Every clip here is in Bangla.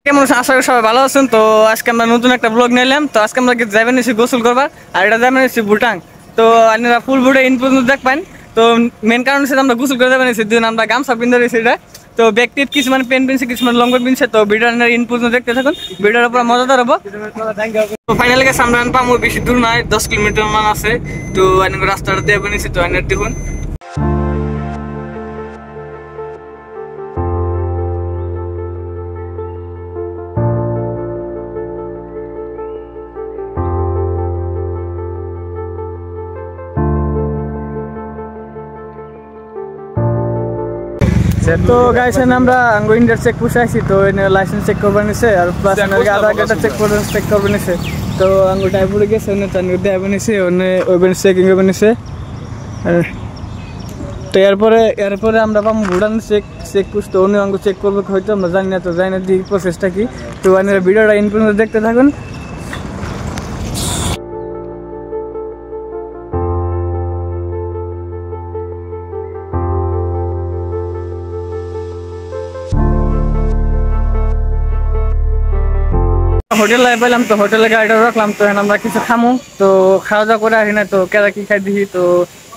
কেমন আছেন? আশা করি সবাই ভালো আছেন। তো আজকে আমরা নতুন একটা ব্লগ নিলাম। তো আজকে আমরা যাবেন এসে গোসল করবার, আর এটা যাবেন এসে ভুটান। তো আপনারা ফুল ভিডিও ইন পর্যন্ত দেখবেন। তো মেন কারণ হচ্ছে আমরা গোসল করে যাবেন এসে দিন আমরা গামছা পিন্ধে রয়েছি এটা। তো ব্যক্তির কিছু মানে পেন পিনছে, কিছু মানে লং পেন পিনছে। তো ভিডিও ইন পর্যন্ত দেখতে থাকুন, ভিডিওর উপর মজাদার হবো। তো ফাইনালি গেছে আমরা পাবো, বেশি দূর নয়, 10 কিলোমিটার মান আছে। তো রাস্তাটা দিয়ে বানিয়েছি, তো দেখুন। তো গাইস আমরা ইন্ডিয়ার চেক পোস্ট আইছি। তো লাইসেন্স চেক করবে নিছে, আর প্লাস আধার কার্ডটা চেক করবে নিছে। তো টাইপ পড়ে গেছে, দেবে নিছে, ওই চেকিং করবে নিছে। তো এরপরে আমরা পাবো ভুটান চেক পোস্ট। তো উনি চেক করবে হয়তো, আমরা জানি না। তো জানি না দিই প্রসেসটা কি। তো ভিডিওটা ইন পর্যন্ত দেখতে থাকুন। হোটেলে পেলাম, তো হোটেলে গাড়িটা রাখলাম। তো আমরা কিছু খামো, তো খাওয়া দাওয়া করে আসি না। তো কেরা কি খাই দিই, তো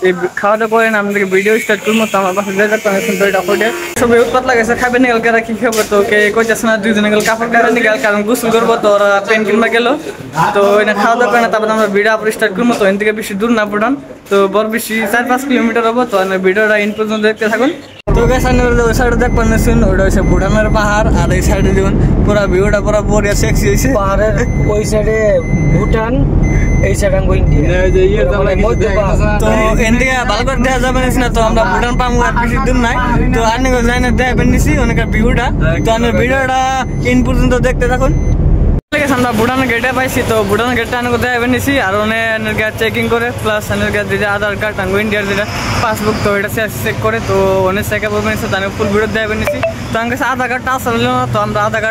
এই খাওয়া দাওয়া করে না আমাদেরকে ভিডিও স্টার্ট করবো। তো আমার পাশে যাই যাচ্ছি, তো এটা হোটেল সবাই উৎপাত লাগেছে, খাবে নিগেল কেরা কি খাবো। তো কে কইতেছে না, দুইজনে গেল কাপড় কাটা নিগেল, কারণ গোসল করবো। তো ওরা পেন কিনবা গেলো। তো এটা খাওয়া দাওয়া করে না, তারপরে আমরা ভিডিও আপলোড স্টার্ট করবো। তো এর থেকে বেশি দূর না ভুটান, তো বড় বেশি 4-5 কিলোমিটার হবো। তো ভিডিওটা ইন পর্যন্ত দেখতে থাকুন। তো ওই সাইডে দেখ পাচ্ছেন, ওটা হচ্ছে ভুটানের পাহাড়। আর এই সাইডে দেখুন পুরা ভিউটা পুরা বড়িয়া সেক্সি হয়েছে। পাহাড়ের ওই সাইডে ভুটান, এই সাইডে তো এদিকে ভালো করে দেখা যাবে না। তো আমরা ভুটান পাবো, আর বেশি দূর নাই। তো আনি যাই না দেখবেন নিছি অনেক ভিউটা। তো আমি ভিডিওটা ইন পর্যন্ত দেখতে থাকুন। আমরা ভুটানের গেটে পাইছি। তো ভুটানের গেটটা আমি কোথায় নিছি, আর অনেক চেকিং করে, প্লাস যেটা আধার কার্ড ইন্ডিয়ার যেটা পাসবুক, তো এটা চেক করে। তো অনেক চেক আপ নিচ্ছে, তো আমি ফুল ভিডিও দেওয়া নিছি। তো আমার কাছে আধার কার্ডটা আসলে না, তো আমরা আধার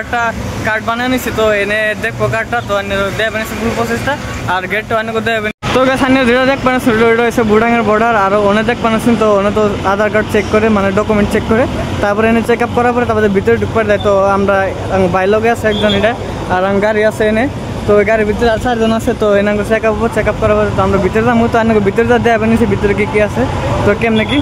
কার্ড বানিয়ে নিছি। তো এনে দেখবো কার্ডটা, তো দেওয়া নিছি ফুল প্রসেসটা, আর গেটটা অনেক দেওয়া। তো স্থানীয় যেটা দেখ পাচ্ছেন ওইটা হচ্ছে ভুটানের বর্ডার। আর অনেক দেখ পাচ্ছেন, তো অনেক তো আধার কার্ড চেক করে, মানে ডকুমেন্ট চেক করে, তারপরে এনে চেক আপ করার পরে তারপরে ভিতরে ঢুকতে দেয়। তো আমরা বাইলগে আছে একজন এটা, আর গাড়ি আছে এনে। তো ওই গাড়ির ভিতরে 4জন আছে। তো এনে চেক আপ করার পরে তো আমরা ভিতরে যাবো। তো ভিতরে যা দেওয়া নিছি, ভিতরে কি কি আছে, তো কেমনে কি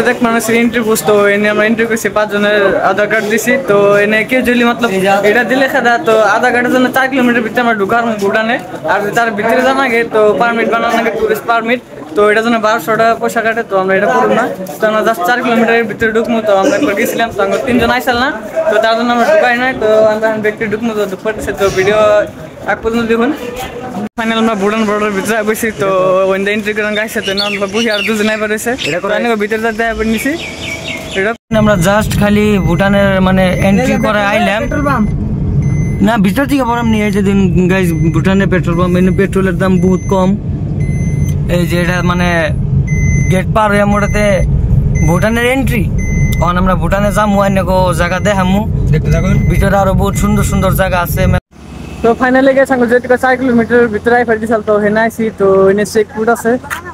দেখ মানুষের এন্ট্রি পোস্ট। তো এনে আমরা এন্ট্রি করছি, 5 জনের আধার কার্ড দিছি। তো এনে কেউ যদি মতলব এটা দিলে খাদা, তো আধার কার্ডের জন্য 4 কিলোমিটার ভিতরে আমরা ঢুকার ভুটানে। আর তার ভিতরে জানা গে তো পারমিট বানানো লাগে, টুরিস্ট পারমিট। তো এটার জন্য 1200 টাকা পয়সা কাটে। তো আমরা এটা করবো না। তো আমরা জাস্ট 4 কিলোমিটারের ভিতরে ঢুকবো। তো আমরা একবার গেছিলাম, তো আমরা 3 জন আইসাল না। তো তার জন্য আমরা ঢুকাই নাই। তো আমরা ব্যক্তি ঢুকবো, তো ঢুকতেছে। তো ভিডিও এক পর্যন্ত দেখুন। ফাইনাল আমরা ভুটান বর্ডার ভিতরে বসি। তো ওইটা এন্ট্রি করে গাইছে। তো আমরা বসি, আর 2 জন আইবার রয়েছে। ভিতরে যাতে নিছি। আমরা জাস্ট খালি ভুটানের মানে এন্ট্রি করে আইলাম না, ভিতর থেকে বরাম নিয়ে এই দিন গাইস। ভুটানের পেট্রোল পাম্প, এনে পেট্রোলের দাম বহুত কম। এই যে এটা মানে গেট পার হয়ে মোটাতে ভুটানের এন্ট্রি। তখন আমরা ভুটানে যাবো, অনেক জায়গা দেখামু, দেখতে থাকুন। ভিতরে আরো বহুত সুন্দর সুন্দর জায়গা আছে। তো ফাইনালি গেছে যেটুকু 4 কিলোমিটার ভিতরে আই ফেলছি। তো হেনা আইসি, তো এনে চেক ফুড আছে।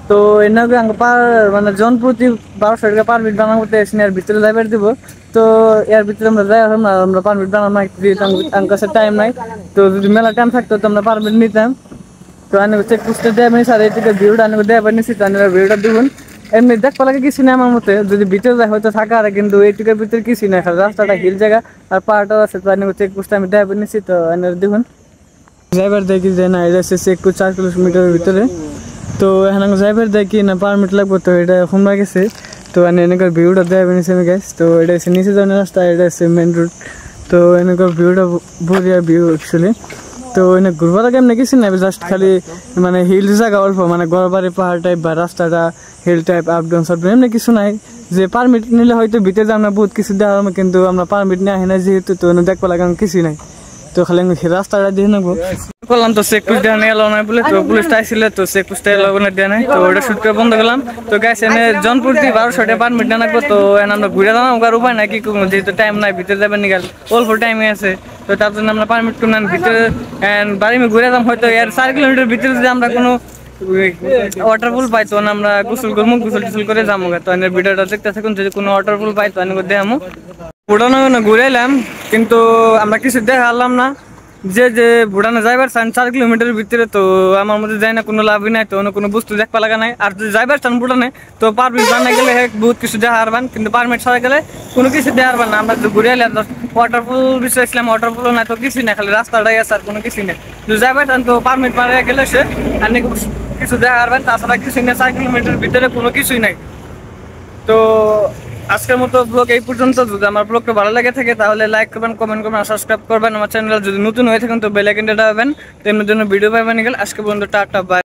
তো এনে পার মানে জন প্রতি 1200 টাকা পারমিট বানানো করতে এসে এর ভিতরে যাইবার দিব। তো এর ভিতরে আমরা যাই, আমরা পারমিট বানানো আমার কাছে টাইম নাই। তো যদি মেলা টাইম থাকতো তো আমরা পারমিট নিতাম। তো আমি চেক পোস্টে দেওয়া নিয়েছি, আর এইদিকে ভিউটা আমি দেওয়া নিয়েছি। তো ভিউটা দেখুন, এমনি দেখতে লাগে কিছু নেই আমার মতে। যদি ভিতরে যায় হয়তো থাকা, আর কিন্তু এইটুকুর ভিতরে কিছু নেই, রাস্তাটা হিল জায়গা আর পাহাড়টাও আছে। তো আমি চেক পোস্টে আমি দেওয়া নিয়েছি। তো দেখুন ড্রাইভার দেখি যে না এটা চেক পোস্ট 4 কিলোমিটারের ভিতরে। তো এখন ড্রাইভার দেখি না পারমিট লাগবে। তো এটা শুনবা গেছে। তো এনেকার ভিউটা দেওয়া নিয়েছি আমি গাইস। তো এটা হচ্ছে নিচে যাওয়ার রাস্তা, এটা হচ্ছে মেন রোড। তো এনেকার ভিউটা বড়িয়া ভিউ অ্যাকচুয়ালি। তো এনে ঘুরবা লাগে এমনি কিছু নাই, জাস্ট খালি মানে হিল জায়গা অল্প, মানে গড়বাড়ি পাহাড় টাইপ বা রাস্তাটা হিল টাইপ, আপ ডাউন সাপ ডাউন এমনি কিছু নাই। যে পারমিট নিলে হয়তো ভিতরে যাও না, বহুত কিছু দেওয়া হবে, কিন্তু আমরা পারমিট নিয়ে আহি না যেহেতু। তো দেখবা লাগে কিছু নাই। তো খালি রাস্তাটা দিয়ে নেবো করলাম। তো চেক পোস্ট দেওয়া এলো না বলে, তো পুলিশটা আসছিল। তো চেক পোস্ট এলো দেওয়া নাই। তো ওটা শুট করে বন্ধ করলাম। তো গাইস এনে জনপ্রতি 1200 টাকা পারমিট না লাগবো। তো আমরা ঘুরে দাঁড়াবো, আর উপায় নাই কি করবো, যেহেতু টাইম নাই, ভিতরে যাবেন নিকাল অল্প টাইমে আছে। তো তার জন্য আমরা পারমিট করলাম ভিতরে বাড়ি ঘুরে দাম। হয়তো এর 4 কিলোমিটার ভিতরে যদি আমরা কোনো ওয়াটারফুল পাই, তো আমরা গোসল করবো, গোসল টোসল করে যাবো। তো ভিডিওটা দেখতে থাকুন, যদি কোনো ওয়াটারফুল পাই তো দেখামো। ভুটানে ঘুরে এলাম, কিন্তু আমরা কিছু দেখালাম না। যে ভুটানে যাইবার চান 4 কিলোমিটারের ভিতরে, তো আমার মধ্যে যাই না, কোনো লাভই নাই, তো কোনো বস্তু দেখবা লাগা নাই। আর যদি যাইবার চান ভুটানে, তো পারমিট বানা গেলে বহুত কিছু দেখা হারবান, কিন্তু পারমিট ছাড়া গেলে কোনো কিছু দেখা হারবান না। আমরা ঘুরে এলাম, ওয়াটারফল বিষয় ইসলাম, ওয়াটারফলও নাই, তো কিছুই না, খালি রাস্তাটাই আছে, আর কোনো কিছুই নেই। যদি যাইবার চান তো পারমিট মারা গেলে সে আর কিছু দেখা হারবেন, তাছাড়া কিছুই নেই। 4 কিলোমিটারের ভিতরে কোনো কিছুই নাই। তো আজকের মতো ব্লগ এই পর্যন্ত। যদি আমার ব্লগটা ভালো লাগে থাকে তাহলে লাইক করবেন, কমেন্ট করবেন আর সাবস্ক্রাইব করবেন। আমার চ্যানেল যদি নতুন হয়ে থাকেন তো বেল আইকনটা দাবাবেন, তো এমনি জন্য ভিডিও পাবেন। আজকে পর্যন্ত টাটা, বাই।